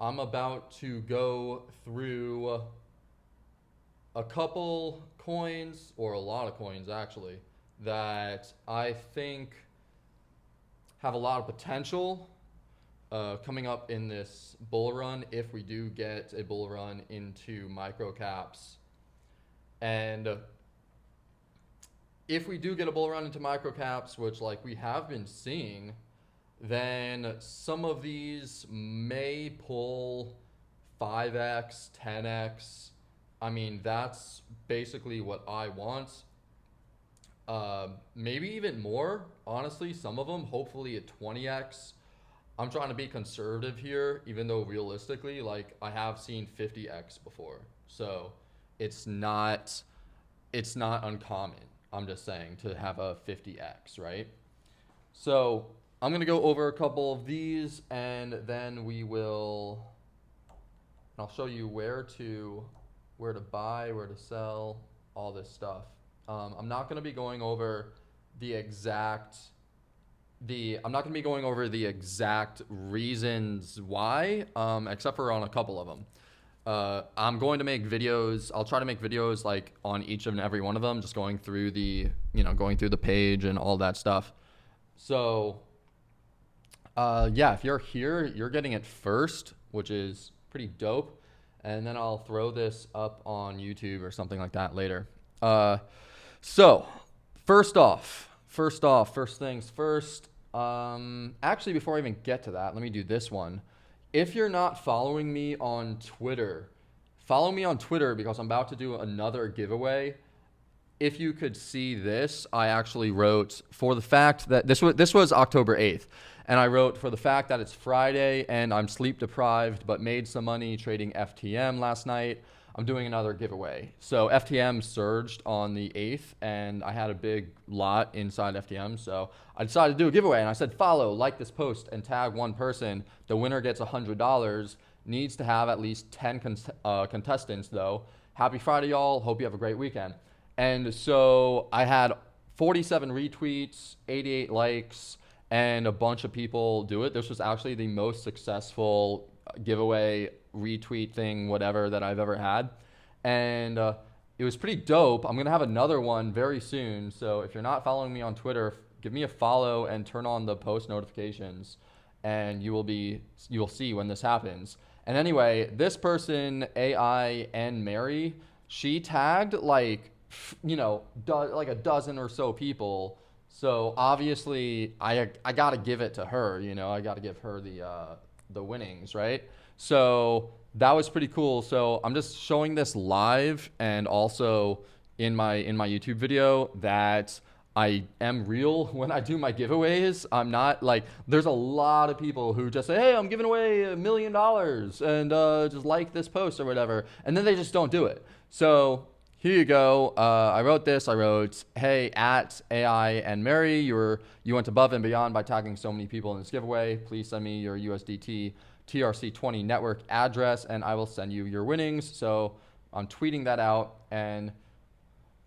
I'm about to go through a couple coins, or a lot of coins actually, that I think have a lot of potential coming up in this bull run, if we do get a bull run into micro caps. And if we do get a bull run into micro caps, which like we have been seeing, then some of these may pull 5x, 10x. I mean, that's basically what I want. Maybe even more, honestly, some of them, hopefully at 20x. I'm trying to be conservative here, even though realistically, like I have seen 50x before. So it's not uncommon, I'm just saying, to have a 50x, right? So I'm going to go over a couple of these, and then I'll show you where to buy, where to sell, all this stuff. I'm not going to be going over the exact reasons why, except for on a couple of them. I'm going to make videos. I'll try to make videos like on each and every one of them, just going through the page and all that stuff. So, yeah, if you're here, you're getting it first, which is pretty dope. And then I'll throw this up on YouTube or something like that later. So first things first. Actually, before I even get to that, let me do this one. If you're not following me on Twitter, follow me on Twitter because I'm about to do another giveaway. If you could see this, I actually wrote for the fact that this was October 8th. And I wrote, for the fact that it's Friday and I'm sleep deprived but made some money trading FTM last night, I'm doing another giveaway. So FTM surged on the 8th and I had a big lot inside FTM. So I decided to do a giveaway and I said, follow, like this post, and tag one person. The winner gets $100. Needs to have at least 10 contestants though. Happy Friday, y'all. Hope you have a great weekend. And so I had 47 retweets, 88 likes, and a bunch of people do it. This was actually the most successful giveaway, retweet thing, whatever, that I've ever had. And it was pretty dope. I'm going to have another one very soon. So if you're not following me on Twitter, give me a follow and turn on the post notifications, and you will see when this happens. And anyway, this person, AI and Mary, she tagged like a dozen or so people. So obviously I got to give it to her, I got to give her the winnings, right? So that was pretty cool. So I'm just showing this live and also in my YouTube video that I am real when I do my giveaways. I'm not like, there's a lot of people who just say, hey, I'm giving away $1 million and just like this post or whatever. And then they just don't do it. So here you go. I wrote this. I wrote, hey, at AI and Mary, you went above and beyond by tagging so many people in this giveaway. Please send me your USDT TRC20 network address and I will send you your winnings. So I'm tweeting that out, and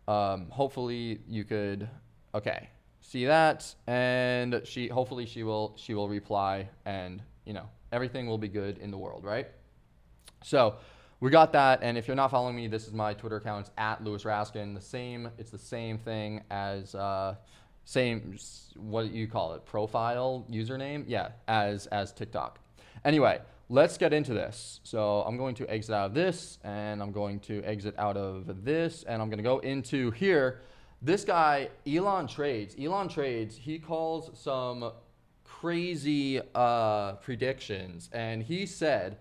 hopefully you could, okay, see that, and hopefully she will reply, and everything will be good in the world, right? So we got that, and if you're not following me, this is my Twitter account. It's at Lewis Raskin. It's the same thing as what do you call it? Profile username, yeah, as TikTok. Anyway, let's get into this. So I'm going to exit out of this, and I'm going to exit out of this, and I'm going to go into here. This guy, Elon Trades, he calls some crazy predictions, and he said,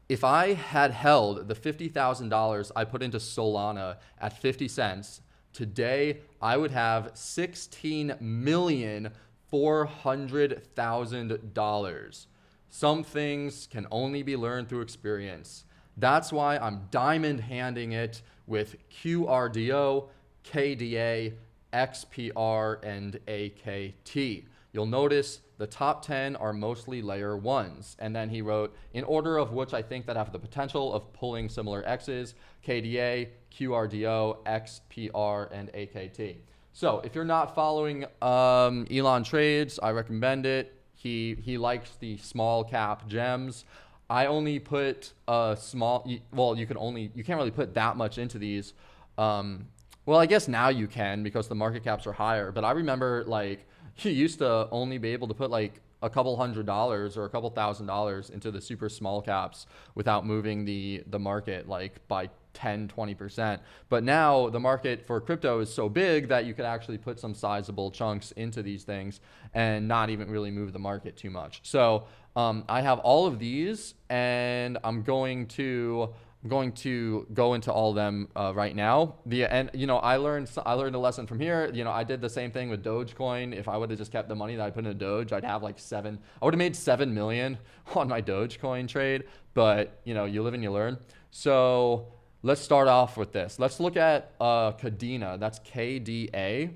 if I had held the $50,000 I put into Solana at 50 cents, today I would have $16,400,000. Some things can only be learned through experience. That's why I'm diamond handing it with QRDO, KDA, XPR, and AKT. You'll notice the top 10 are mostly layer 1s. And then he wrote, in order of which I think that have the potential of pulling similar X's, KDA, QRDO, XPR, and AKT. So if you're not following Elon Trades, I recommend it. He likes the small cap gems. I only put a small, well, you can't really put that much into these. Well, I guess now you can because the market caps are higher. But I remember like you used to only be able to put like a couple $100 or a couple $1,000 into the super small caps without moving the market like by 10-20%. But now the market for crypto is so big that you could actually put some sizable chunks into these things and not even really move the market too much. So I have all of these, and I'm going to go into all of them right now. And I learned a lesson from here. I did the same thing with Dogecoin. If I would have just kept the money that I put in Doge, I'd have like I would have made 7 million on my Dogecoin trade. But you live and you learn. So let's start off with this. Let's look at Kadena. That's KDA.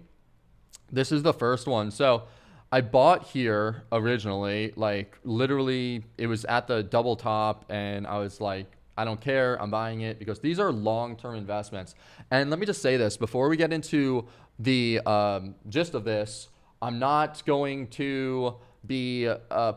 This is the first one. So I bought here originally, like literally it was at the double top, and I was like, I don't care, I'm buying it because these are long-term investments. And let me just say this before we get into the gist of this. I'm not going to be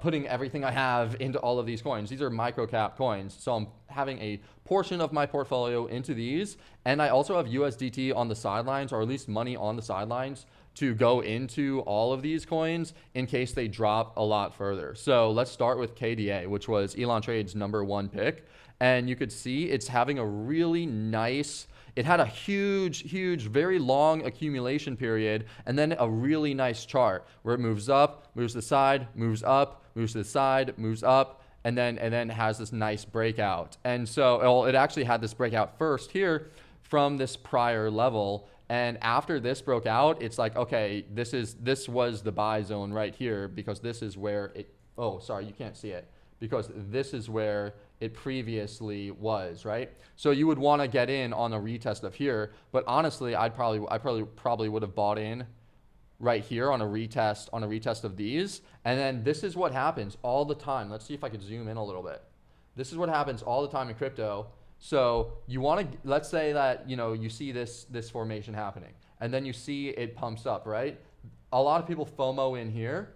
putting everything I have into all of these coins. These are micro cap coins. So I'm having a portion of my portfolio into these. And I also have USDT on the sidelines, or at least money on the sidelines, to go into all of these coins in case they drop a lot further. So let's start with KDA, which was Elon Trade's #1 pick. And you could see it's having a really nice, it had a huge, very long accumulation period, and then a really nice chart where it moves up, moves to the side, moves up, moves to the side, moves up, and then has this nice breakout. And so it actually had this breakout first here from this prior level. And after this broke out, it's like, okay, this was the buy zone right here, because this is where it, oh, sorry, you can't see it, because this is where it previously was, right? So you would want to get in on a retest of here, but honestly, I probably would have bought in right here on a retest of these. And then this is what happens all the time. Let's see if I could zoom in a little bit. This is what happens all the time in crypto. So you want to, let's say that, you see this formation happening, and then you see it pumps up, right? A lot of people FOMO in here,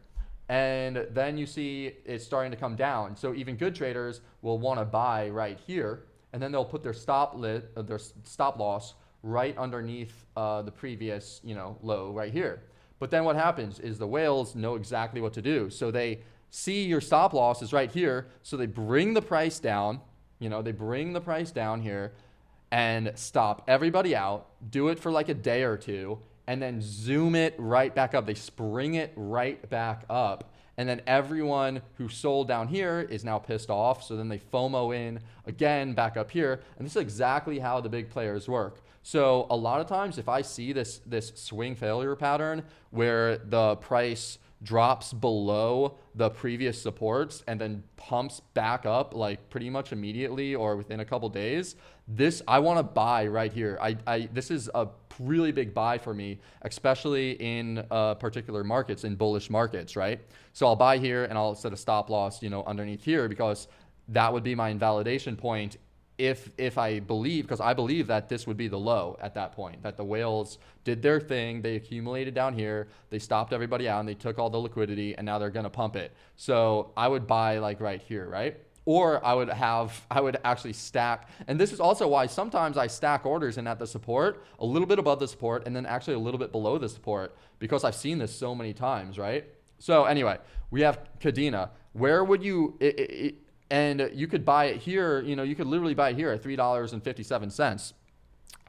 and then you see it's starting to come down. So even good traders will want to buy right here, and then they'll put their stop loss right underneath the previous low right here. But then what happens is the whales know exactly what to do. So they see your stop loss is right here, so they bring the price down. They bring the price down here and stop everybody out, do it for like a day or two, and then zoom it right back up. They spring it right back up. And then everyone who sold down here is now pissed off. So then they FOMO in again back up here. And this is exactly how the big players work. So a lot of times if I see this swing failure pattern where the price drops below the previous supports and then pumps back up like pretty much immediately or within a couple days, I want to buy right here. This is a really big buy for me, especially in particular markets, in bullish markets, right? So I'll buy here and I'll set a stop loss, underneath here, because that would be my invalidation point if I believe, because I believe that this would be the low at that point, that the whales did their thing, they accumulated down here, they stopped everybody out, and they took all the liquidity, and now they're going to pump it. So I would buy like right here, right? Or I would actually stack. And this is also why sometimes I stack orders in at the support, a little bit above the support, and then actually a little bit below the support, because I've seen this so many times, right? So anyway, we have Kadena. Where would you, and you could buy it here, you could literally buy it here at $3.57.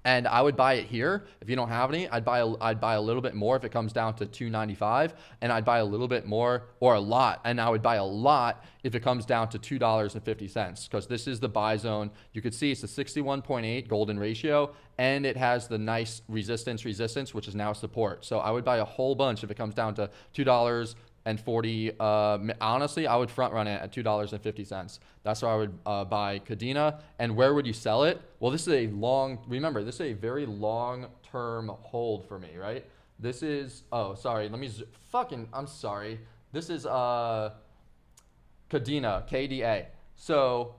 And I would buy it here. If you don't have any, I'd buy a little bit more if it comes down to $2.95, and I'd buy a little bit more, or a lot, and I would buy a lot if it comes down to $2.50, because this is the buy zone. You could see it's a 61.8 golden ratio, and it has the nice resistance, which is now support. So I would buy a whole bunch if it comes down to $2.40. Honestly, I would front run it at $2.50. That's where I would buy Kadena. And where would you sell it? Well, this is remember, this is a very long-term hold for me, right? This is, oh, sorry, I'm sorry. This is Kadena, KDA. So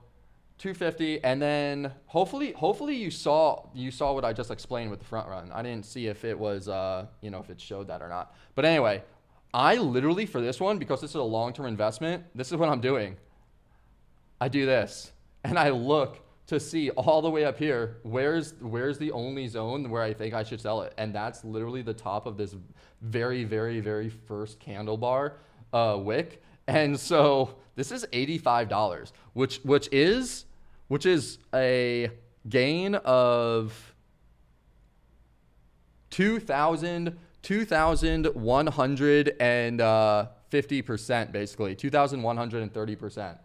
250, and then hopefully you saw what I just explained with the front run. I didn't see if it was, if it showed that or not. But anyway, I literally, for this one, because this is a long-term investment, this is what I'm doing. I do this, and I look to see all the way up here, where's the only zone where I think I should sell it, and that's literally the top of this very, very, very first candle bar wick. And so this is $85, which is a gain of 2,150%, basically 2,130%.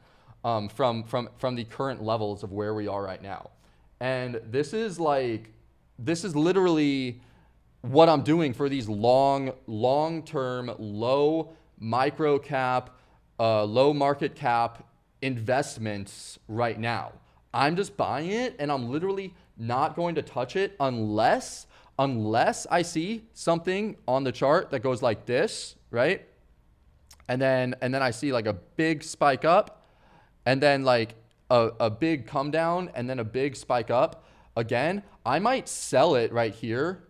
From the current levels of where we are right now. And this is literally what I'm doing for these long-term, low micro cap, low market cap investments right now. I'm just buying it, and I'm literally not going to touch it unless I see something on the chart that goes like this, right? And then I see like a big spike up, and then like a big come down, and then a big spike up again. I might sell it right here.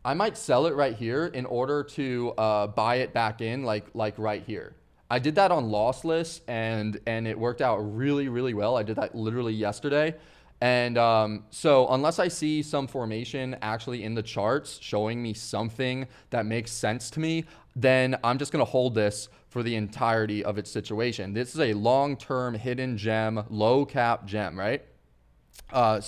I might sell it right here in order to buy it back in, like right here. I did that on lossless, and it worked out really, really well. I did that literally yesterday. And so unless I see some formation actually in the charts showing me something that makes sense to me, then I'm just going to hold this for the entirety of its situation. This is a long-term hidden gem, low cap gem, right? But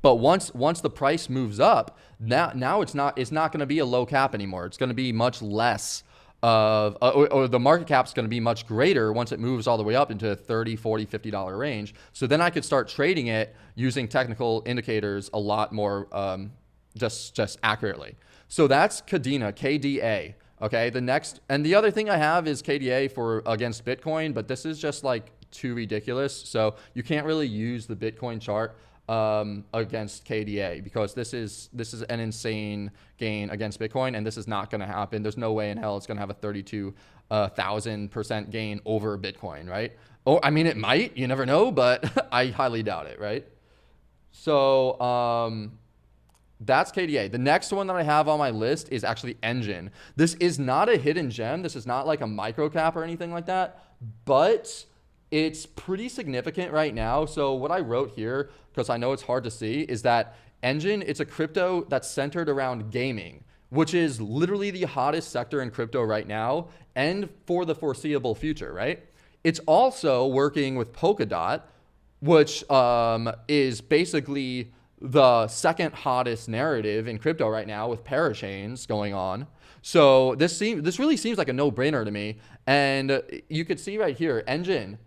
once the price moves up, now it's not going to be a low cap anymore. It's going to be much less of, or the market cap's going to be much greater once it moves all the way up into a $30, $40, $50 range. So then I could start trading it using technical indicators a lot more, just accurately. So that's Kadena, KDA. Okay. The other thing I have is KDA for against Bitcoin, but this is just like too ridiculous. So you can't really use the Bitcoin chart against KDA, because this is an insane gain against Bitcoin, and this is not going to happen. There's no way in hell it's going to have a 32,000% gain over Bitcoin, right? Or I mean, it might. You never know, but I highly doubt it, right? So that's KDA. The next one that I have on my list is actually Engine. This is not a hidden gem. This is not like a micro cap or anything like that, but it's pretty significant right now. So what I wrote here, because I know it's hard to see, is that Engine, it's a crypto that's centered around gaming, which is literally the hottest sector in crypto right now and for the foreseeable future, right? It's also working with Polkadot, which is basically the second hottest narrative in crypto right now with parachains going on. So this really seems like a no-brainer to me. And you could see right here, Engine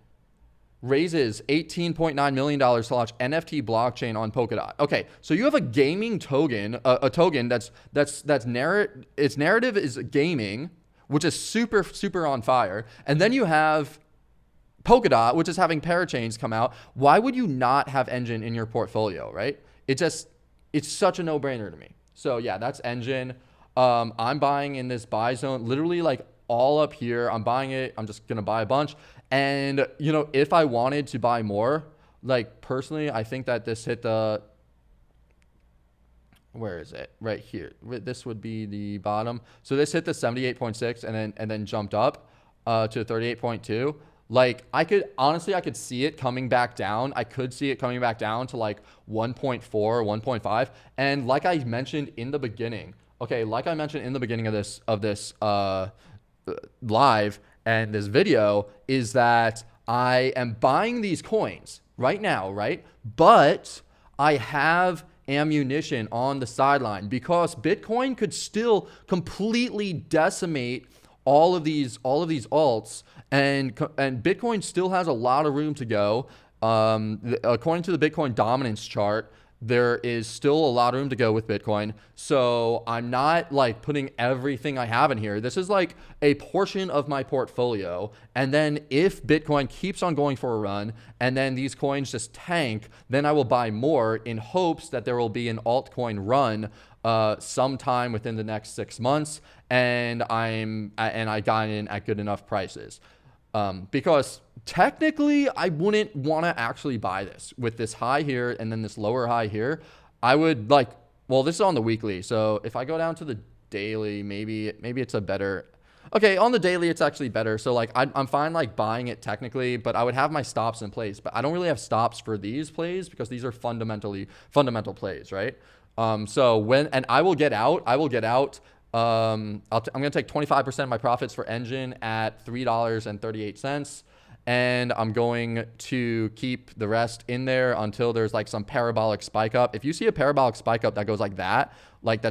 raises $18.9 million to launch NFT blockchain on Polkadot. Okay, so you have a gaming token, a token its narrative is gaming, which is super, super on fire. And then you have Polkadot, which is having parachains come out. Why would you not have Engine in your portfolio, right? It's such a no-brainer to me. So yeah, that's Engine. I'm buying in this buy zone, literally like all up here. I'm buying it. I'm just going to buy a bunch. And, if I wanted to buy more, like personally, I think that this hit where is it? Right here. This would be the bottom. So this hit the 78.6 and then jumped up to 38.2. Like I could see it coming back down. I could see it coming back down to like 1.4, 1.5. And like I mentioned in the beginning, of this live and this video, is that I am buying these coins right now, right? But I have ammunition on the sideline because Bitcoin could still completely decimate all of these alts, and Bitcoin still has a lot of room to go. According to the Bitcoin dominance chart, there is still a lot of room to go with Bitcoin. So I'm not like putting everything I have in here. This is like a portion of my portfolio. And then if Bitcoin keeps on going for a run and then these coins just tank, then I will buy more in hopes that there will be an altcoin run sometime within the next 6 months. And I got in at good enough prices. Because technically I wouldn't want to actually buy this with this high here and then this lower high here. I would this is on the weekly. So if I go down to the daily, maybe it's a better, okay, on the daily, it's actually better. So like I'm fine like buying it technically, but I would have my stops in place. But I don't really have stops for these plays because these are fundamental plays, right? So and I will get out. I'm going to take 25% of my profits for Engine at $3.38. And I'm going to keep the rest in there until there's like some parabolic spike up. If you see a parabolic spike up that goes like that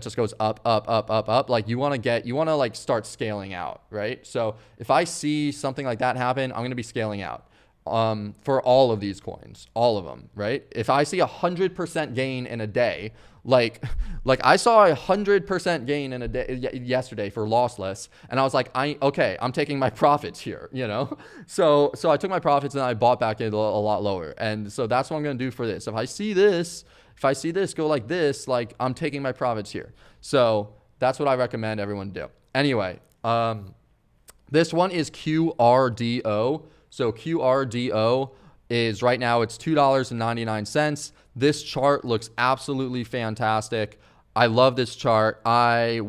just goes up, up, up, up, up, like you want to like start scaling out, right? So if I see something like that happen, I'm going to be scaling out. For all of these coins, all of them, right? If I see 100% gain in a day, like I saw 100% gain in a day yesterday for lossless, and I was like, I'm taking my profits here, you know? So I took my profits and I bought back in a lot lower. And so that's what I'm going to do for this. If I see this go like this, like I'm taking my profits here. So that's what I recommend everyone do. Anyway, this one is QRDO. So QRDO is right now it's $2.99. This chart looks absolutely fantastic. I love this chart. I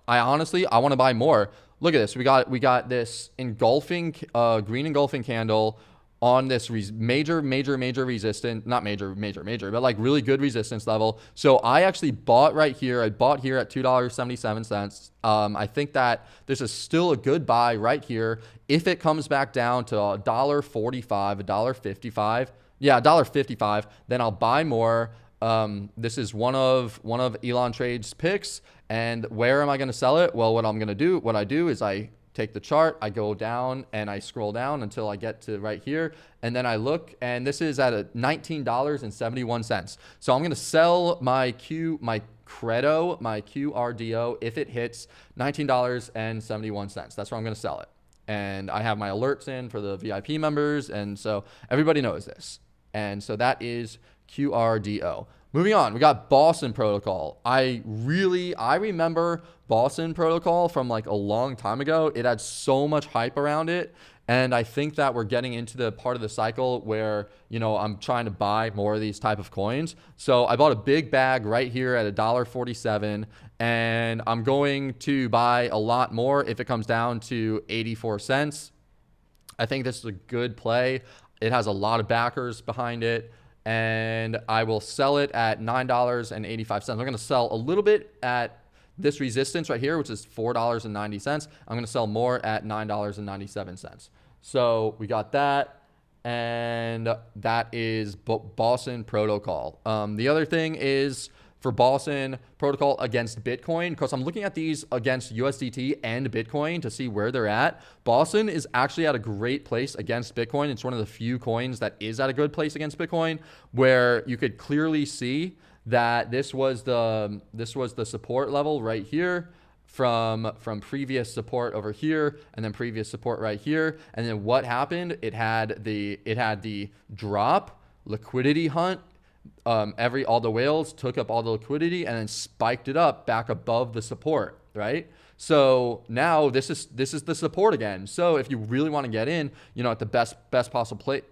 honestly want to buy more. Look at this. We got this engulfing green engulfing candle on this major resistance, not major, but like really good resistance level. So I actually bought right here. I bought here at $2.77. I think that this is still a good buy right here. If it comes back down to $1.45, $1.55, yeah, $1.55, then I'll buy more. This is one of Elon Trade's picks. And where am I going to sell it? Well, what I do is I take the chart, I go down and I scroll down until I get to right here. And then I look, and this is at $19.71. So I'm going to sell my Credo, my QRDO, if it hits $19.71. That's where I'm going to sell it. And I have my alerts in for the VIP members. And so everybody knows this. And so that is QRDO. Moving on, we got Boson Protocol. I remember Boson Protocol from like a long time ago. It had so much hype around it. And I think that we're getting into the part of the cycle where, you know, I'm trying to buy more of these type of coins. So I bought a big bag right here at $1.47, and I'm going to buy a lot more if it comes down to 84 cents. I think this is a good play. It has a lot of backers behind it. And I will sell it at $9.85. I'm going to sell a little bit at this resistance right here, which is $4.90. I'm going to sell more at $9.97. So we got that. And that is Boson Protocol. The other thing is for Boson Protocol against Bitcoin, because I'm looking at these against USDT and Bitcoin to see where they're at. Boson is actually at a great place against Bitcoin. It's one of the few coins that is at a good place against Bitcoin, where you could clearly see that this was the support level right here from previous support over here, and then previous support right here. And then what happened? It had the drop, liquidity hunt. All the whales took up all the liquidity and then spiked it up back above the support, right? So now this is the support again. So if you really want to get in, you know, at the best possible place,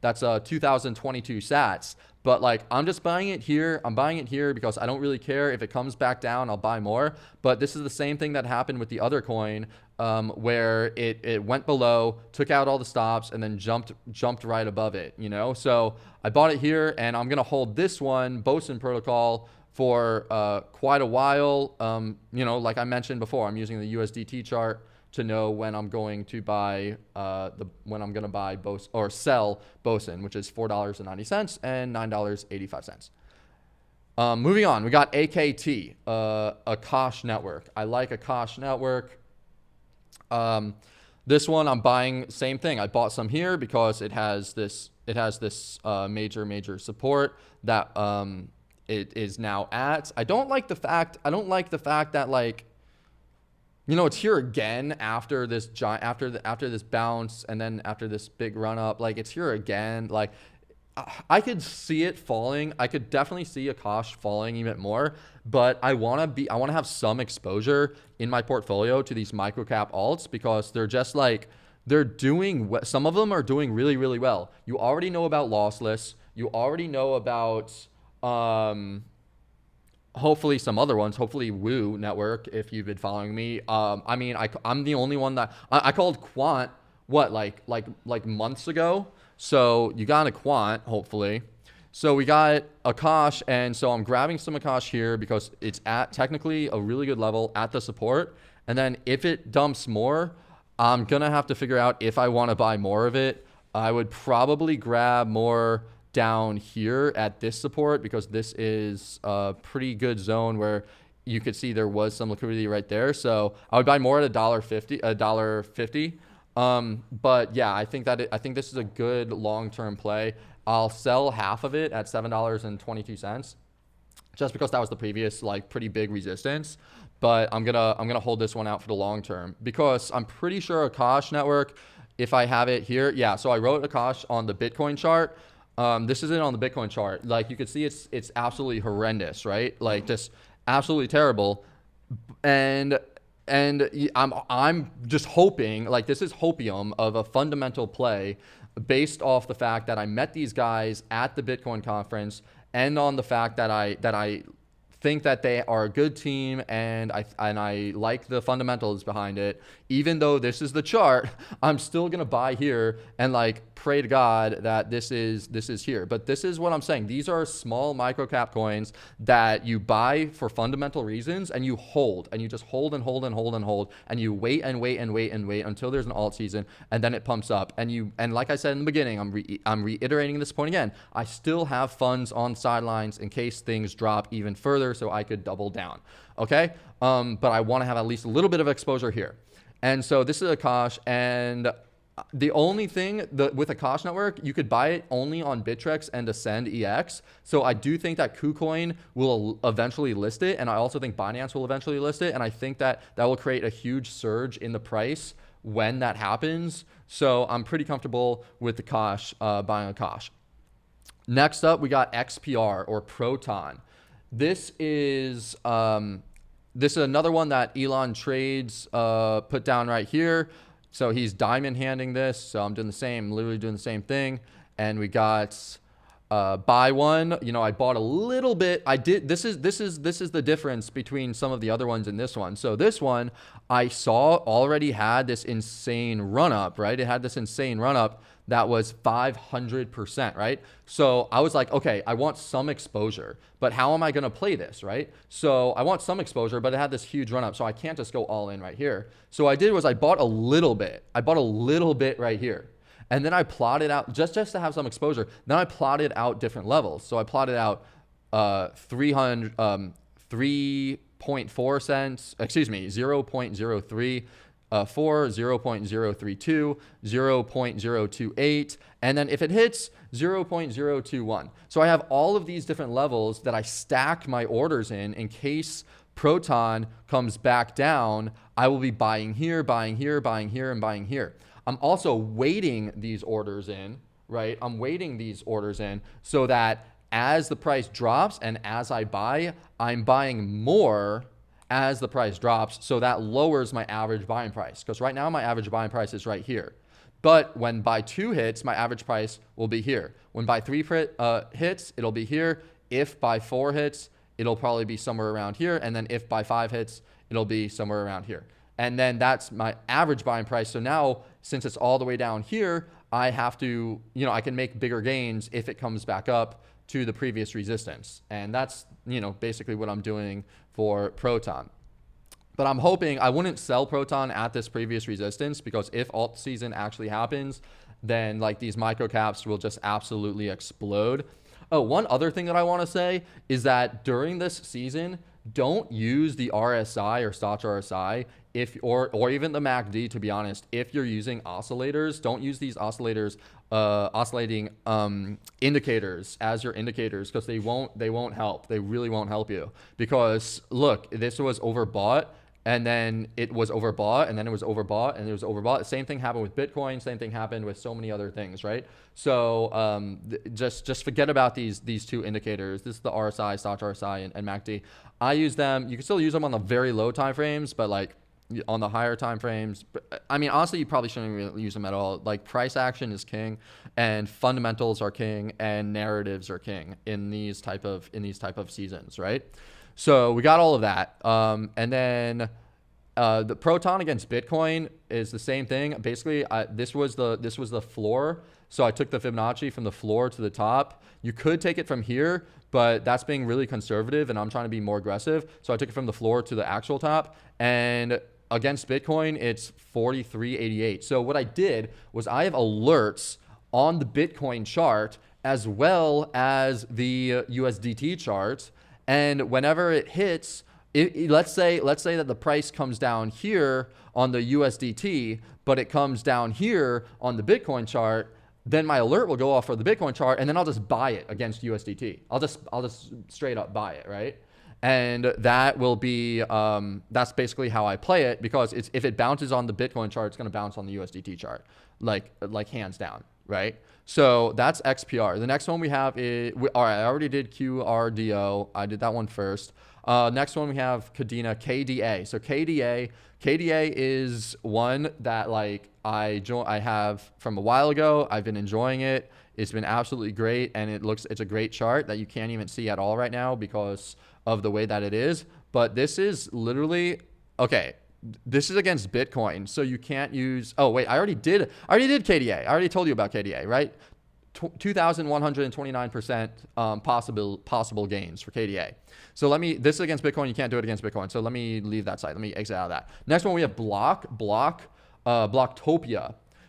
that's 2022 sats. But like, I'm just buying it here. I'm buying it here because I don't really care if it comes back down, I'll buy more. But this is the same thing that happened with the other coin, where it went below, took out all the stops, and then jumped right above it, you know? So I bought it here, and I'm going to hold this one, Boson Protocol, for quite a while. You know, like I mentioned before, I'm using the USDT chart to know when I'm going to buy Boson or sell Boson, which is $4.90 and $9.85. Moving on, we got AKT, Akash network. I like Akash network. This one I'm buying, same thing. I bought some here because it has this major support that it is now at. I don't like the fact that, like, you know, it's here again after this after this bounce, and then after this big run up. Like, it's here again. Like, I could see it falling. I could definitely see Akash falling even more, but I want to have some exposure in my portfolio to these microcap alts, because they're just like, some of them are doing really, really well. You already know about lossless. You already know about hopefully some other ones, hopefully Woo Network, if you've been following me. I mean, I'm the only one that I called Quant, what, like months ago. So you got a Quant, hopefully. So we got Akash, and so I'm grabbing some Akash here because it's at technically a really good level at the support. And then if it dumps more, I'm going to have to figure out if I want to buy more of it. I would probably grab more down here at this support because this is a pretty good zone where you could see there was some liquidity right there. So I would buy more at $1.50. But yeah, I think this is a good long-term play. I'll sell half of it at $7.22 just because that was the previous like pretty big resistance. But I'm gonna hold this one out for the long term because I'm pretty sure Akash network, if I have it here, yeah. So I wrote Akash on the Bitcoin chart. This isn't on the Bitcoin chart. Like you can see, it's absolutely horrendous, right? Like just absolutely terrible. And I'm just hoping, like this is hopium of a fundamental play based off the fact that I met these guys at the Bitcoin conference and on the fact that I think that they are a good team and I like the fundamentals behind it. Even though this is the chart, I'm still gonna buy here and like pray to God that this is here. But this is what I'm saying. These are small micro cap coins that you buy for fundamental reasons and you hold and you just hold and hold and hold and hold and you wait and wait and wait and wait until there's an alt season and then it pumps up and like I said in the beginning, I'm reiterating this point again. I still have funds on sidelines in case things drop even further so I could double down. Okay, but I want to have at least a little bit of exposure here. And so this is Akash, and the only thing with Akash network, you could buy it only on Bittrex and Ascend EX. So I do think that KuCoin will eventually list it, and I also think Binance will eventually list it, and I think that will create a huge surge in the price when that happens. So I'm pretty comfortable with Akash, buying Akash. Next up, we got XPR or Proton. This is another one that Elon Trades put down right here. So he's diamond handing this. So I'm doing the same, literally doing the same thing. And we got buy one. You know, I bought a little bit. I did. This is the difference between some of the other ones in this one. So this one I saw already had this insane run up, right? It had this insane run up that was 500%, right? So I was like, okay, I want some exposure, but how am I going to play this, right? So I want some exposure, but it had this huge run up, so I can't just go all in right here. So what I did was I bought a little bit. I bought a little bit right here. And then I plotted out, just to have some exposure, then I plotted out different levels. So I plotted out 3.4 cents, excuse me, 0.03, 0.032, 0.028, and then if it hits 0.021. So I have all of these different levels that I stack my orders in case Proton comes back down. I will be buying here, buying here, buying here, and buying here. I'm also weighting these orders in, right? I'm weighting these orders in so that as the price drops and as I buy, I'm buying more as the price drops, so that lowers my average buying price. Because right now my average buying price is right here. But when buy 2 hits, my average price will be here. When buy 3 hits, it'll be here. If buy 4 hits, it'll probably be somewhere around here. And then if buy 5 hits, it'll be somewhere around here. And then that's my average buying price. So now, since it's all the way down here, I have to, you know, I can make bigger gains if it comes back up to the previous resistance. And that's, you know, basically what I'm doing for Proton. But I'm hoping I wouldn't sell Proton at this previous resistance because if alt season actually happens, then like these micro caps will just absolutely explode. Oh, one other thing that I want to say is that during this season, don't use the RSI or Stoch RSI or even the MACD, to be honest. If you're using oscillators, don't use these oscillators, oscillating indicators as your indicators because they won't help. They really won't help you because look, this was overbought and then it was overbought and then it was overbought and it was overbought. The same thing happened with Bitcoin. Same thing happened with so many other things, right? So just forget about these two indicators. This is the RSI, Stoch RSI, and MACD. I use them. You can still use them on the very low time frames, but like on the higher time frames, I mean, honestly, you probably shouldn't really use them at all. Like price action is king and fundamentals are king and narratives are king in these type of seasons, right? So we got all of that. And then the Proton against Bitcoin is the same thing. Basically, this was the floor. So I took the Fibonacci from the floor to the top. You could take it from here, but that's being really conservative, and I'm trying to be more aggressive. So I took it from the floor to the actual top. And against Bitcoin, it's 43.88. So what I did was I have alerts on the Bitcoin chart as well as the USDT chart. And whenever it hits, let's say that the price comes down here on the USDT, but it comes down here on the Bitcoin chart, then my alert will go off for the Bitcoin chart, and then I'll just buy it against USDT. I'll just straight up buy it, right? And that will be that's basically how I play it, because if it bounces on the Bitcoin chart, it's going to bounce on the USDT chart, like hands down, right? So that's XPR. The next one we have is all right. I already did QRDO. I did that one first. Next one we have Kadena, KDA. So KDA is one that like I have from a while ago. I've been enjoying it. It's been absolutely great, and it's a great chart that you can't even see at all right now because of the way that it is. But this is literally okay. This is against Bitcoin, so you can't use. Oh wait, I already did KDA. I already told you about KDA, right? 2,129% possible gains for KDA. So this is against Bitcoin. You can't do it against Bitcoin. So let me leave that side. Let me exit out of that. Next one we have Blocktopia.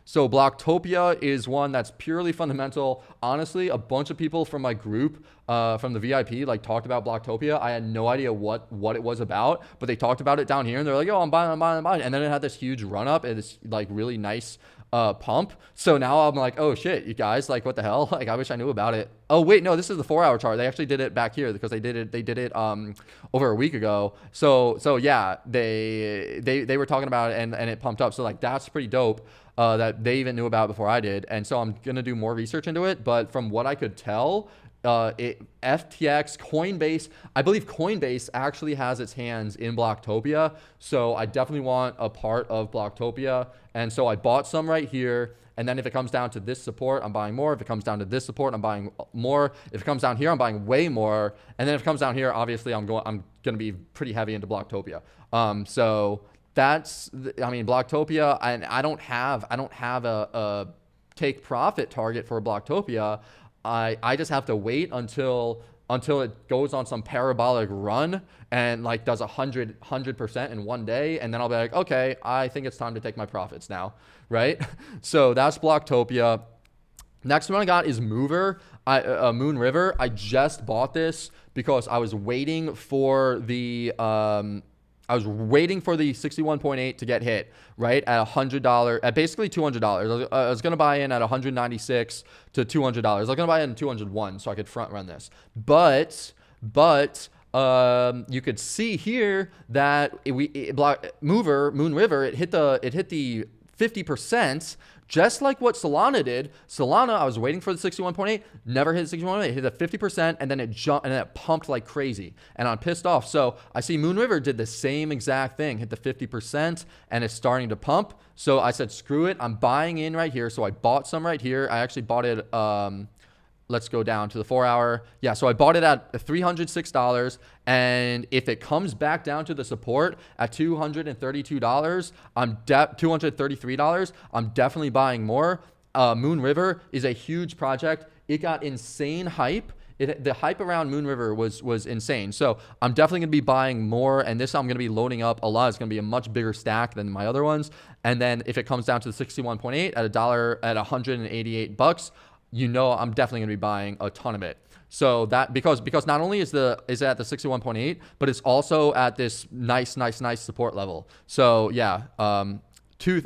So Blocktopia is one that's purely fundamental. Honestly, a bunch of people from my group, from the VIP, like talked about Blocktopia. I had no idea what it was about, but they talked about it down here, and they're like, "Oh, I'm buying." And then it had this huge run up and this like really nice pump. So now I'm like, "Oh shit, you guys, like what the hell?" Like I wish I knew about it. Oh wait, no, this is the 4-hour chart. They actually did it back here because they did it over a week ago. So yeah, they were talking about it and it pumped up. So like that's pretty dope. That they even knew about before I did. And so I'm going to do more research into it. But from what I could tell, FTX, Coinbase, I believe Coinbase actually has its hands in Blocktopia. So I definitely want a part of Blocktopia. And so I bought some right here. And then if it comes down to this support, I'm buying more. If it comes down to this support, I'm buying more. If it comes down here, I'm buying way more. And then if it comes down here, obviously I'm going to be pretty heavy into Blocktopia. So Blocktopia, and I don't have a take profit target for Blocktopia. I just have to wait until it goes on some parabolic run and like does 100% in one day, and then I'll be like, okay, I think it's time to take my profits now, right? So that's Blocktopia. Next one I got is Moon River. I just bought this because I was waiting for the 61.8 to get hit, right, at $100, at basically $200. I was going to buy in at $196 to $200. I was going to buy in at 201 so I could front run this. But you could see here that Moon River, it hit the 50%. Just like what Solana did. Solana, I was waiting for the 61.8, never hit 61.8, hit the 50%, and then it jumped and then it pumped like crazy. And I'm pissed off. So I see Moon River did the same exact thing, hit the 50%, and it's starting to pump. So I said, screw it, I'm buying in right here. So I bought some right here. I actually bought it, let's go down to the 4-hour. Yeah, so I bought it at $306. And if it comes back down to the support at $232, $233, I'm definitely buying more. Moon River is a huge project. It got insane hype. The hype around Moon River was insane. So I'm definitely going to be buying more. And this I'm going to be loading up a lot. It's going to be a much bigger stack than my other ones. And then if it comes down to the 61.8 at $1 at $188, I'm definitely going to be buying a ton of it. So that because not only is it at the 61.8, but it's also at this nice support level. So yeah,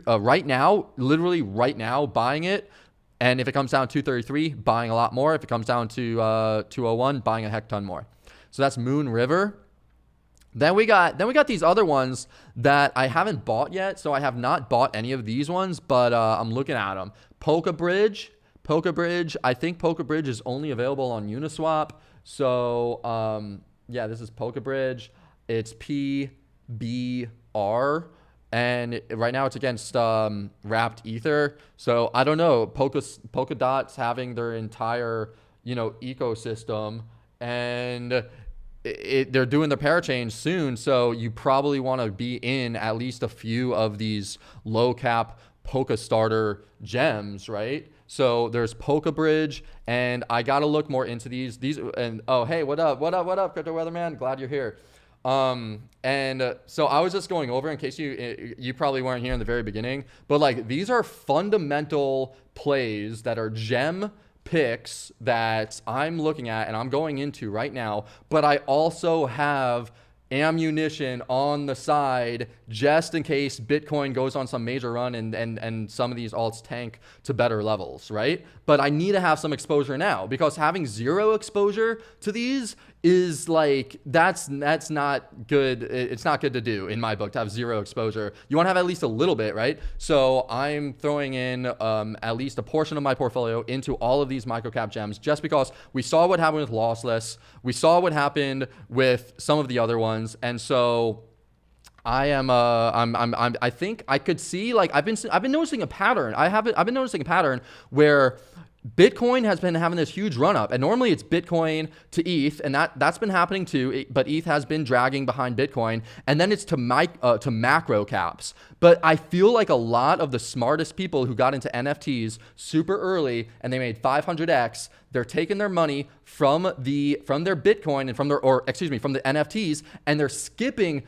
right now, literally right now, buying it. And if it comes down to 233, buying a lot more. If it comes down to 201, buying a heck ton more. So that's Moon River. Then we got these other ones that I haven't bought yet. So I have not bought any of these ones, but I'm looking at them. Polka Bridge, I think Polka Bridge is only available on Uniswap. So yeah, this is Polka Bridge. It's PBR, and right now it's against Wrapped Ether. So I don't know. Polkadot's having their entire ecosystem, and they're doing the parachain soon, so you probably want to be in at least a few of these low cap Polka starter gems, right? So there's Polka Bridge, and I gotta look more into these. And oh hey, what up, Crypto Weatherman? Glad you're here. So I was just going over in case you probably weren't here in the very beginning, but like these are fundamental plays that are gem picks that I'm looking at and I'm going into right now, but I also have ammunition on the side just in case Bitcoin goes on some major run and some of these alts tank to better levels, right? But I need to have some exposure now, because having zero exposure to these is like, that's not good. It's not good to do in my book, to have zero exposure. You want to have at least a little bit, right? So I'm throwing in at least a portion of my portfolio into all of these microcap gems, just because we saw what happened with Lossless. We saw what happened with some of the other ones. And so I think I could see, like, I've been noticing a pattern. I've been noticing a pattern where Bitcoin has been having this huge run up, and normally it's Bitcoin to ETH, and that's been happening too. But ETH has been dragging behind Bitcoin, and then it's to macro caps. But I feel like a lot of the smartest people who got into NFTs super early and they made 500x, they're taking their money from their Bitcoin and from the NFTs, and they're skipping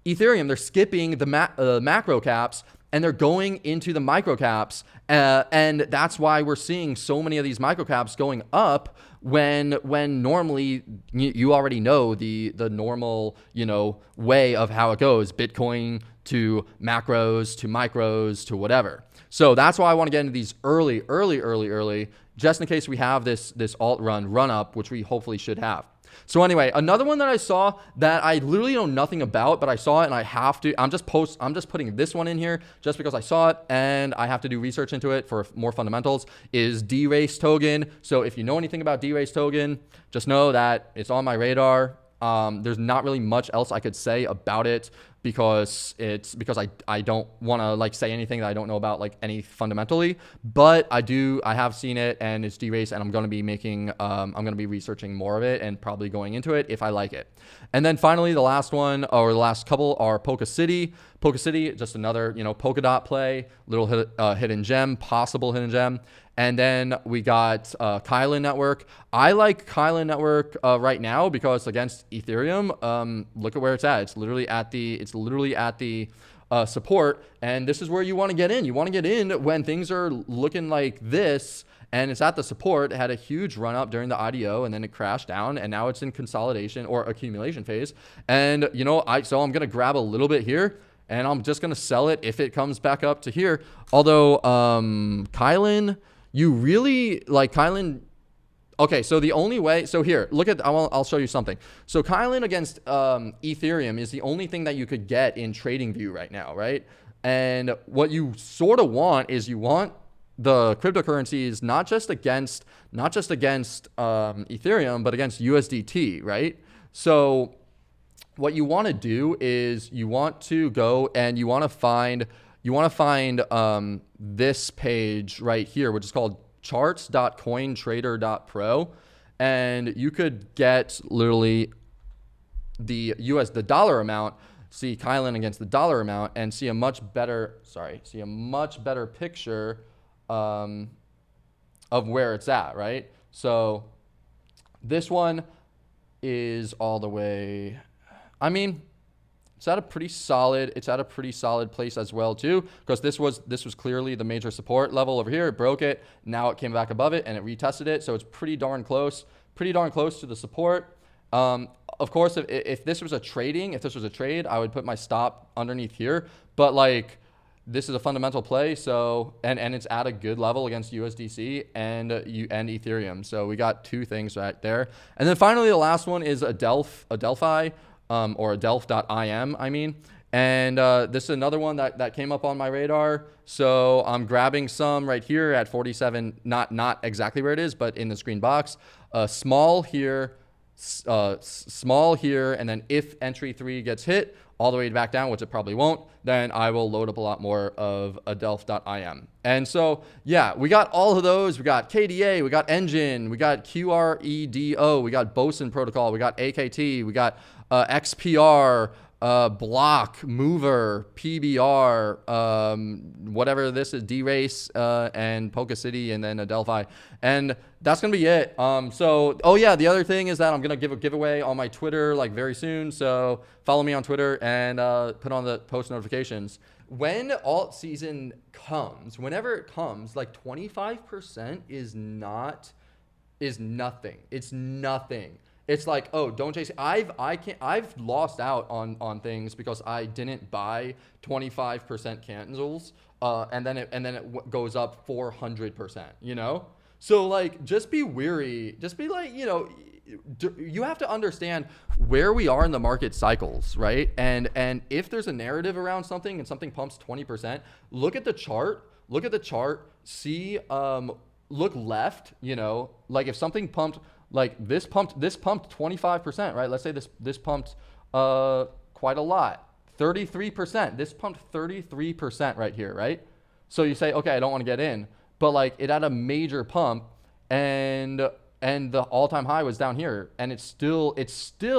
Ethereum. They're skipping the macro caps, and they're going into the micro caps. And that's why we're seeing so many of these micro caps going up when normally you already know the normal, way of how it goes: Bitcoin to macros to micros to whatever. So that's why I want to get into these early, just in case we have this alt run up, which we hopefully should have. So anyway, another one that I saw that I literally know nothing about, but I saw it and I have to, I'm just putting this one in here just because I saw it and I have to do research into it for more fundamentals, is D-Race token. So if you know anything about D-Race token, just know that it's on my radar. There's not really much else I could say about it, because I don't want to like say anything that I don't know about, like any fundamentally, but I have seen it, and it's D-Race, and I'm going to be researching more of it and probably going into it if I like it. And then finally, the last one, or the last couple, are Polka City, just another, polka dot play, little hidden gem, possible hidden gem. And then we got Kylan Network. I like Kylan Network right now because against Ethereum, look at where it's at. It's literally at the support, and this is where you want to get in. You want to get in when things are looking like this, and it's at the support. It had a huge run up during the IDO, and then it crashed down, and now it's in consolidation or accumulation phase. And so I'm gonna grab a little bit here, and I'm just gonna sell it if it comes back up to here. Although Kylan, you really like Kylan. Okay, so the only way, so here, look at, I'll show you something. So Kylan against Ethereum is the only thing that you could get in TradingView right now, right? And what you sort of want is you want the cryptocurrencies not just against Ethereum, but against USDT, right? So what you want to do is you want to go and you want to find this page right here, which is called charts.cointrader.pro, and you could get literally the dollar amount, see Kylan against the dollar amount, and see a much better picture of where it's at, right? So this one is all the way, it's at a pretty solid place as well too, because this was clearly the major support level over here. It broke it, now it came back above it and it retested it, so it's pretty darn close to the support. Of course, if this was a trade, I would put my stop underneath here, but like this is a fundamental play, so and it's at a good level against USDC and Ethereum. So we got two things right there. And then finally, the last one is a Delphi. Or a delph.im, and this is another one that came up on my radar. So I'm grabbing some right here at 47, not exactly where it is, but in this green box. Small here, small here, and then if entry 3 gets hit all the way back down, which it probably won't, then I will load up a lot more of adelph.im. And so, yeah, we got all of those. We got KDA, we got Engine, we got QREDO, we got Boson protocol, we got AKT, we got XPR, Block, Mover, PBR, whatever this is, D-Race, and Polka City, and then Adelphi. And that's going to be it. So, oh yeah, the other thing is that I'm going to give a giveaway on my Twitter, like, very soon. So follow me on Twitter and put on the post notifications. When alt season comes, whenever it comes, like 25% is nothing. It's nothing. It's like, oh, don't chase. I've lost out on things because I didn't buy 25% cancels, and then it goes up 400%. You know, so like, just be weary. Just be like, you know, you have to understand where we are in the market cycles, right? And if there's a narrative around something and something pumps 20%, look at the chart. Look at the chart. See, look left. You know, like if something pumped. Like this pumped 25%, right? Let's say this pumped quite a lot, 33%. This pumped 33% right here, right? So you say, okay, I don't want to get in, but like it had a major pump, and the all-time high was down here, and it's still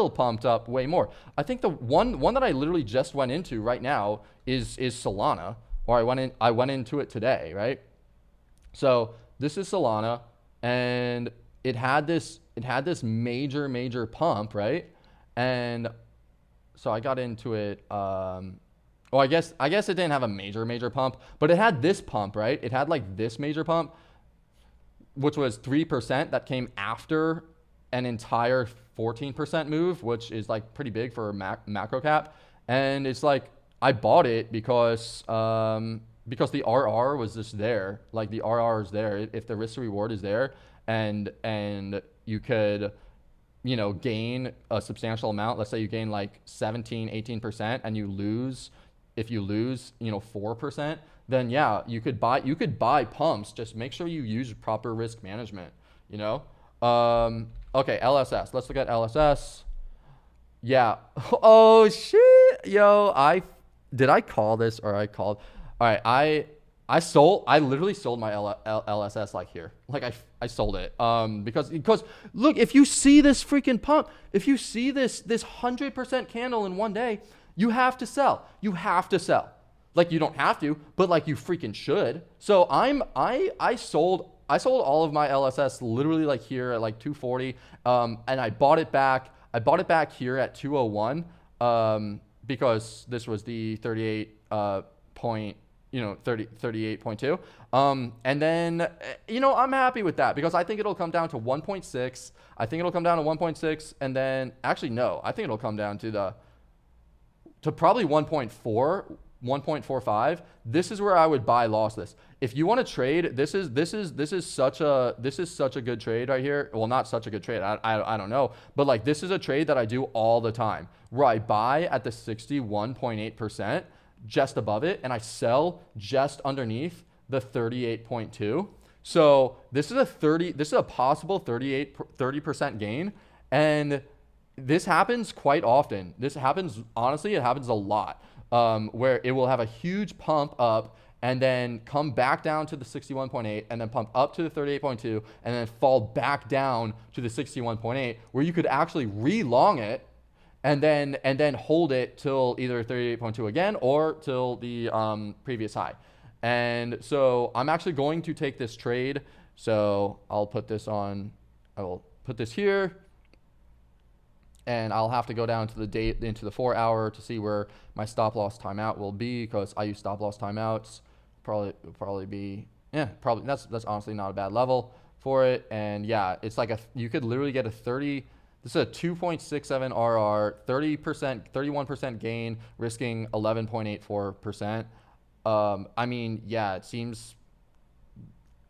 pumped up way more. I think the one that I literally just went into right now is Solana, or I went into it today, right? So this is Solana, and it had this major pump, right? And so I got into it. I guess it didn't have a major pump, but it had this pump, right? It had like this major pump, which was 3% that came after an entire 14% move, which is like pretty big for a macro cap. And it's like, I bought it because the RR was just there. Like the RR is there. If the risk to reward is there, and you could, you know, gain a substantial amount. Let's say you gain like 17-18%, and you lose. If you lose, you know, 4%, then yeah, you could buy pumps. Just make sure you use proper risk management, you know. Okay, LSS. Let's look at LSS. Yeah. Oh shit, yo. Did I call this, or I called? All right, I literally sold my LSS like here. Like I sold it because look, if you see this freaking pump, if you see this 100% candle in one day, you have to sell. You have to sell. Like, you don't have to, but like you freaking should. So I sold all of my LSS literally like here at like 240, and I bought it back. I bought it back here at 201 because this was the 38.2. And then, you know, I'm happy with that because I think it'll come down to 1.6. I think it'll come down to 1.6, and then actually no, I think it'll come down to probably 1.4, 1.45. This is where I would buy lossless. If you want to trade, this is such a good trade right here. Well, not such a good trade. I don't know, but like this is a trade that I do all the time where I buy at the 61.8%. just above it, and I sell just underneath the 38.2. So this is a possible 30% gain, and this happens quite often. This happens, honestly, it happens a lot, where it will have a huge pump up and then come back down to the 61.8 and then pump up to the 38.2 and then fall back down to the 61.8, where you could actually re-long it and then hold it till either 38.2 again or till the previous high. And so I'm actually going to take this trade. So I will put this here, and I'll have to go down to the date into the 4 hour to see where my stop loss timeout will be, because I use stop loss timeouts. Probably be, probably that's honestly not a bad level for it. And yeah, it's like you could literally get a 30. This is a 2.67 RR, 31% gain, risking 11.84%. I mean, yeah, it seems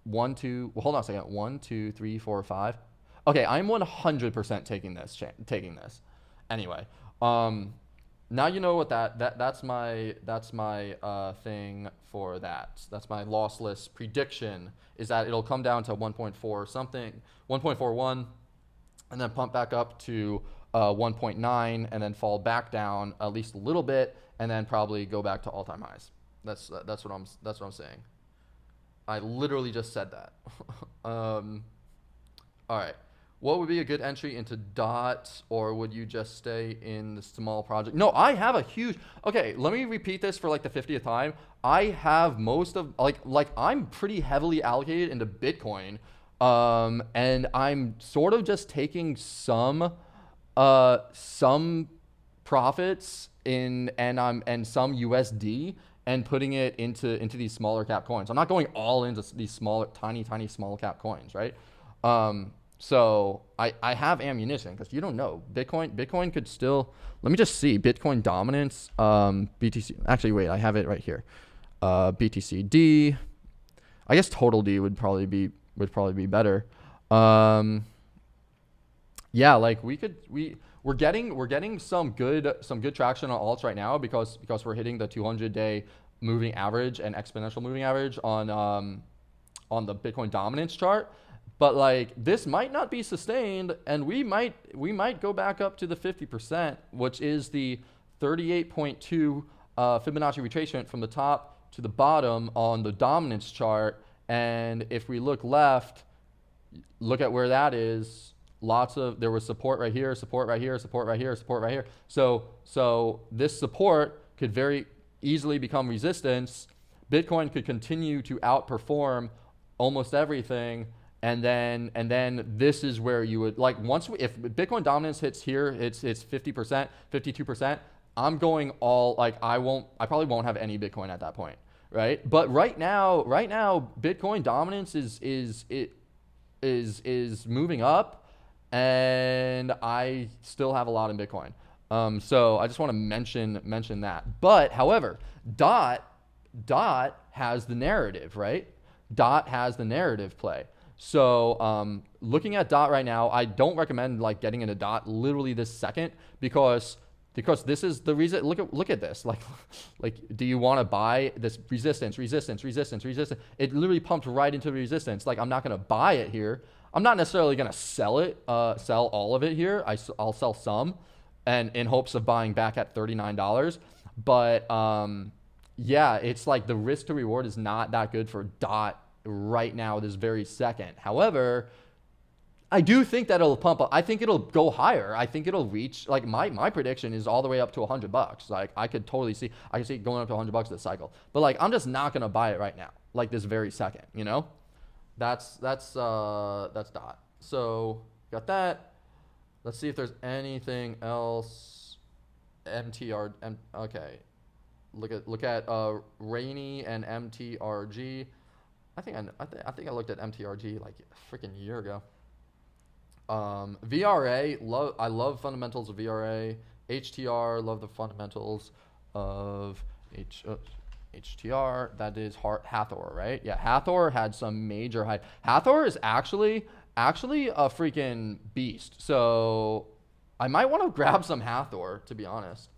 hold on a second. 1, 2, 3, 4, 5. Okay, I'm 100% taking this. Anyway, now you know what that's my thing for that. That's my lossless prediction, is that it'll come down to 1.4 something, 1.41. and then pump back up to 1.9, and then fall back down at least a little bit, and then probably go back to all-time highs. That's what I'm saying. I literally just said that. All right. What would be a good entry into DOT, or would you just stay in the small project? No, I have a huge. Okay, let me repeat this for like the 50th time. I have most of like I'm pretty heavily allocated into Bitcoin, and I'm sort of just taking some profits and some USD and putting it into these smaller cap coins. I'm not going all into these smaller, tiny small cap coins, right? So I have ammunition, because you don't know. Bitcoin could still, let me just see, Bitcoin dominance, BTC, actually wait, I have it right here. BTCD, I guess total D would probably be better. Yeah, like we're getting some good traction on alts right now, because we're hitting the 200-day moving average and exponential moving average on the Bitcoin dominance chart. But like this might not be sustained, and we might go back up to the 50%, which is the 38.2 Fibonacci retracement from the top to the bottom on the dominance chart. And if we look left, look at where that is. There was support right here, support right here, support right here, support right here. So this support could very easily become resistance. Bitcoin could continue to outperform almost everything. And then this is where you would, like, if Bitcoin dominance hits here, it's 50%, 52%, I'm going all, like, I probably won't have any Bitcoin at that point, right? But right now Bitcoin dominance is moving up, and I still have a lot in Bitcoin. So I just want to mention that. But however, DOT has the narrative, right? DOT has the narrative play. So looking at DOT right now, I don't recommend like getting into DOT literally this second, because this is the reason. Look at this. Like do you want to buy this resistance? It literally pumped right into resistance. Like, I'm not going to buy it here. I'm not necessarily going to sell all of it here. I'll sell some, and in hopes of buying back at $39. But yeah, it's like the risk to reward is not that good for DOT right now, this very second. However, I do think that it'll pump up. I think it'll go higher. I think it'll reach, like, my prediction is all the way up to $100. Like, I could see it going up to $100 this cycle. But like, I'm just not gonna buy it right now, like this very second. You know, that's DOT. So got that. Let's see if there's anything else. MTR. Okay. Look at Rainy and MTRG. I think I looked at MTRG like a freaking year ago. VRA, I love fundamentals of VRA. HTR, love the fundamentals of HTR. That is Hathor, right? Yeah, Hathor had some major high. Hathor is actually a freaking beast. So I might want to grab some Hathor, to be honest.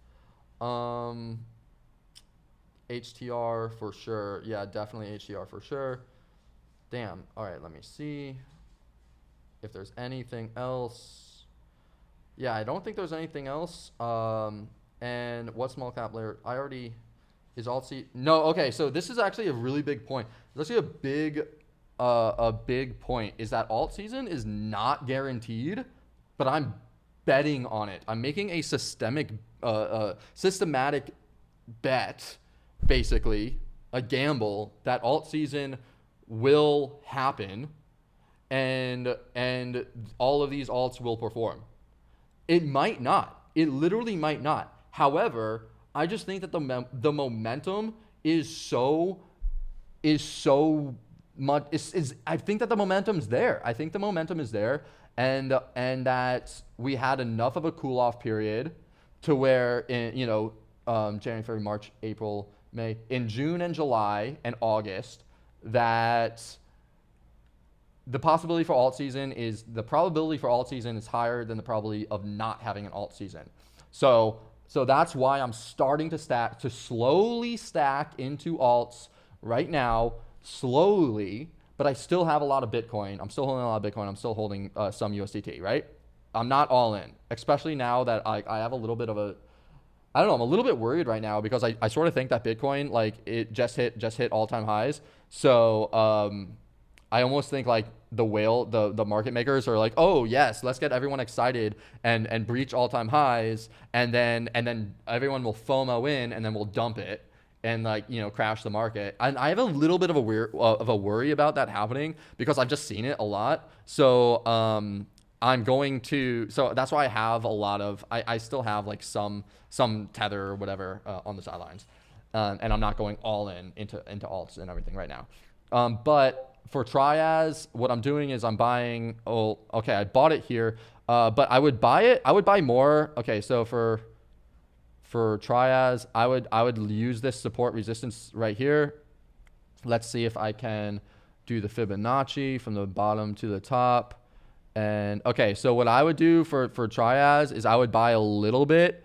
HTR for sure. Yeah, definitely HTR for sure. Damn. All right, let me see if there's anything else. Yeah, I don't think there's anything else. And what small cap layer? I already is alt-C. No, okay. So this is actually a really big point. It's actually a big point is that alt season is not guaranteed, but I'm betting on it. I'm making a systematic bet, basically a gamble that alt season will happen, and all of these alts will perform. It might not. It literally might not. However, I just think that the momentum is so much. I think that the momentum's there. I think the momentum is there, and that we had enough of a cool off period to where in January, February, March, April, May, in June and July and August, that the probability for alt season is higher than the probability of not having an alt season. So that's why I'm starting to slowly stack into alts right now, slowly, but I still have a lot of Bitcoin. I'm still holding a lot of Bitcoin. I'm still holding some USDT, right? I'm not all in, especially now that I have a little bit of a, I don't know, I'm a little bit worried right now because I sort of think that Bitcoin, like, it just hit all-time highs. So I almost think like the market makers are like, oh yes, let's get everyone excited and breach all-time highs, and then everyone will FOMO in, and then we'll dump it and, like, crash the market. And I have a little bit of a worry about that happening because I've just seen it a lot. So so that's why I have a lot of, I still have like some tether or whatever on the sidelines, and I'm not going all in into alts and everything right now. But for Trias, what I'm doing is I'm buying. Oh, okay, I bought it here, but I would buy it. I would buy more. Okay, so for Trias, I would use this support resistance right here. Let's see if I can do the Fibonacci from the bottom to the top. And okay, so what I would do for Trias is I would buy a little bit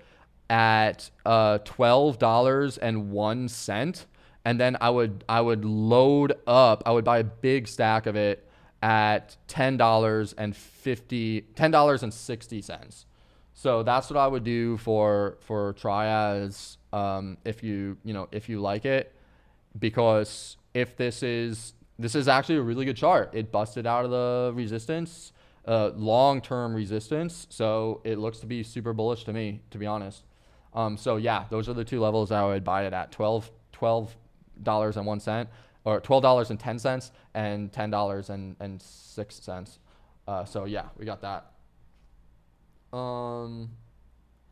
at $12.01, and then I would load up. I would buy a big stack of it at $10.60. So that's what I would do for Trias, if you like it, because if this is actually a really good chart. It busted out of the resistance, long-term resistance, so it looks to be super bullish to me, to be honest. So yeah, those are the two levels I would buy it at: $12.01, or $12.10, and $10.06. So yeah, we got that.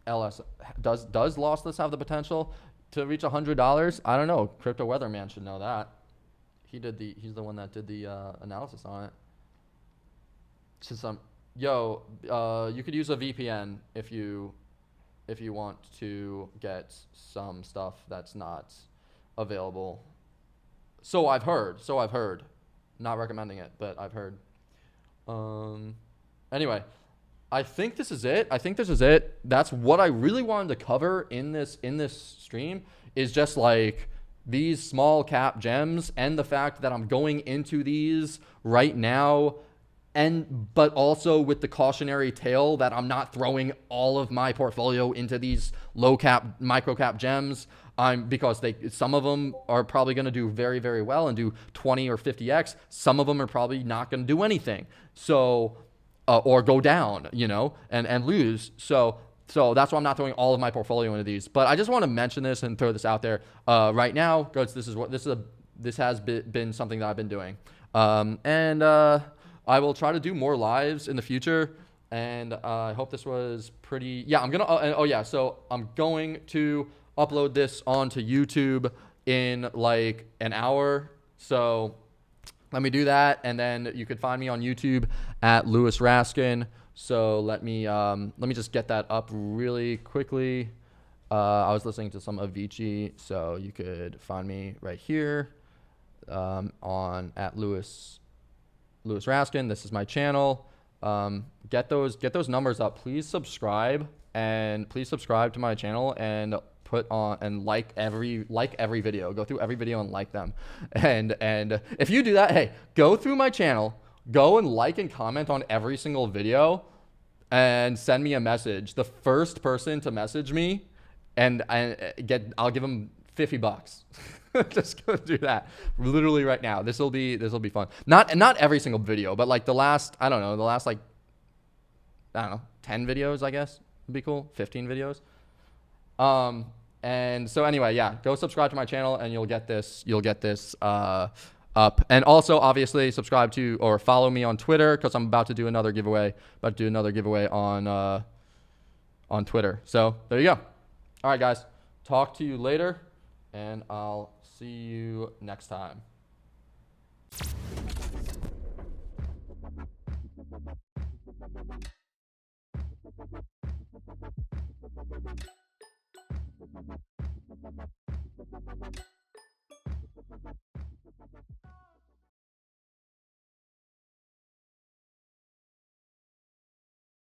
LS, does lossless have the potential to reach $100? I don't know. Crypto Weatherman should know that. He's the one that did the analysis on it. You could use a VPN if you want to get some stuff that's not available. So I've heard. Not recommending it, but I've heard. Anyway, I think this is it. That's what I really wanted to cover in this stream, is just like these small cap gems and the fact that I'm going into these right now, but also with the cautionary tale that I'm not throwing all of my portfolio into these low cap, micro cap gems. Because some of them are probably going to do very, very well and do 20 or 50x. Some of them are probably not going to do anything. So, or go down, and lose. So that's why I'm not throwing all of my portfolio into these. But I just want to mention this and throw this out there right now, because this has been something that I've been doing, and I will try to do more lives in the future. And I hope this was pretty. Yeah, I'm gonna. So I'm going to upload this onto YouTube in like an hour. So let me do that, and then you could find me on YouTube at Lewis Raskin. So let me just get that up really quickly. I was listening to some Avicii, so you could find me right here on at Lewis Raskin. This is my channel. Get those numbers up. Please subscribe to my channel, and put on and like every video. Go through every video and like them. And if you do that, hey, go through my channel, go and like and comment on every single video, and send me a message. The first person to message me, I'll give them $50. Just go do that literally right now. This will be fun. Not every single video, but like the last 10 videos, I guess would be cool. 15 videos. And so anyway, yeah, go subscribe to my channel, and you'll get this up. And also, obviously, subscribe to or follow me on Twitter, because I'm about to do another giveaway. On Twitter. So there you go. All right, guys. Talk to you later, and I'll see you next time.